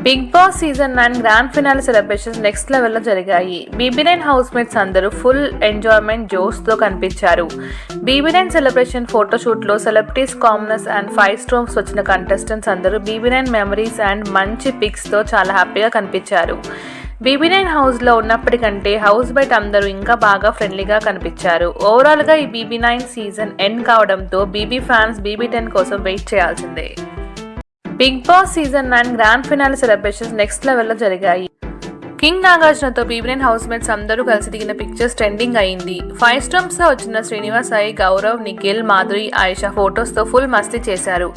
Big boss season 9 grand finale celebrations next లెవెల్లో జరిగాయి. BB9 house mates అందరూ full enjoyment జోష్తో కనిపించారు. BB9 సెలబ్రేషన్ ఫోటోషూట్లో సెలబ్రిటీస్, కామనర్స్ అండ్ 5 స్టార్స్ వచ్చిన కంటెస్టెంట్స్ అందరూ BB9 మెమరీస్ అండ్ మంచి పిక్స్తో చాలా హ్యాపీగా కనిపించారు. BB9 హౌస్లో ఉన్నప్పటికంటే హౌస్ బయట అందరూ ఇంకా బాగా ఫ్రెండ్లీగా కనిపించారు. ఓవరాల్గా ఈ BB9 సీజన్ ఎండ్ కావడంతో BB ఫ్యాన్స్ BB10 కోసం వెయిట్ చేయాల్సిందే. Bigg boss season 9 grand finale celebrations next లెవెల్లో జరిగాయి. కింగ్ నాగార్జునతో BB9 హౌస్ మేట్స్ అందరూ కలిసి దిగిన పిక్చర్స్ ట్రెండింగ్ అయింది. 5 స్టార్స్తో వచ్చిన శ్రీనివాస్, సాయి, గౌరవ్, నిఖిల్, మాధురి, ఆయిషా ఫొటోస్తో ఫుల్ మస్తీ చేశారు.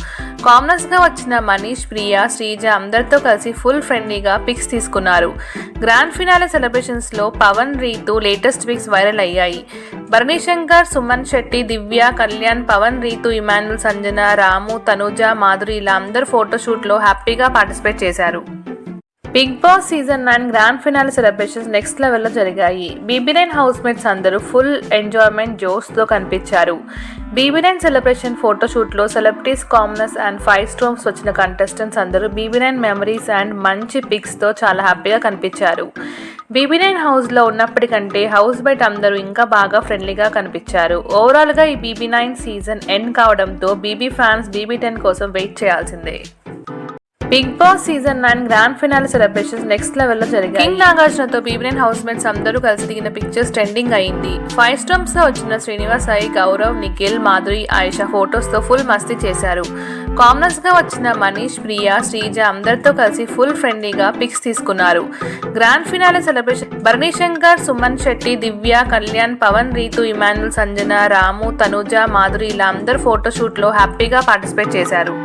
కామనర్స్గా వచ్చిన మనీష్, ప్రియా, శ్రీజ అందరితో కలిసి ఫుల్ ఫ్రెండ్లీగా పిక్స్ తీసుకున్నారు. గ్రాండ్ ఫినాలే సెలబ్రేషన్స్లో Pavan, Ritu latest pics viral అయ్యాయి. భరణి శంకర్, సుమన్ శెట్టి, దివ్య, కళ్యాణ్, పవన్, రీతు, ఇమాన్యుల్, సంజన, రాము, తనుజ, మాధురి ఇలా అందరూ ఫోటోషూట్లో హ్యాపీగా పార్టిసిపేట్ చేశారు. Big boss season 9 grand finale celebrations next లెవెల్లో జరిగాయి. BB9 హౌస్ మేట్స్ అందరూ ఫుల్ ఎంజాయ్మెంట్ జోష్తో కనిపించారు. BB9 సెలబ్రేషన్ ఫోటోషూట్లో సెలబ్రిటీస్, కామనర్స్ అండ్ 5 స్టార్స్ వచ్చిన కంటెస్టెంట్స్ అందరూ BB9 మెమరీస్ అండ్ మంచి పిక్స్తో చాలా హ్యాపీగా కనిపించారు. BB9 హౌస్లో ఉన్నప్పటికంటే హౌస్ బయట అందరూ ఇంకా బాగా ఫ్రెండ్లీగా కనిపించారు. ఓవరాల్గా ఈ BB9 సీజన్ ఎండ్ కావడంతో BB ఫ్యాన్స్ BB10 కోసం వెయిట్ చేయాల్సిందే. Bigg boss season 9 grand finale celebrations next లెవెల్లో జరిగాయి. కింగ్ నాగార్జునతో BB9 హౌస్ మేట్స్ అందరూ కలిసి దిగిన పిక్చర్స్ ట్రెండింగ్ అయింది. 5 స్టార్స్తో వచ్చిన శ్రీనివాస్, సాయి, గౌరవ్, నిఖిల్, మాధురి, ఆయిషా ఫొటోస్తో ఫుల్ మస్తీ చేశారు. కామనర్స్గా వచ్చిన మనీష్, ప్రియా, శ్రీజ అందరితో కలిసి ఫుల్ ఫ్రెండ్లీగా పిక్స్ తీసుకున్నారు. Grand finale celebration Bharani Shankar, Suman Shetty, Divya, Kalyan, Pavan, Ritu, Emmanuel, Sanjana, Ramu, Tanuja, Madhuri ఇలా అందరూ ఫోటోషూట్లో హ్యాపీగా పార్టిసిపేట్ చేశారు.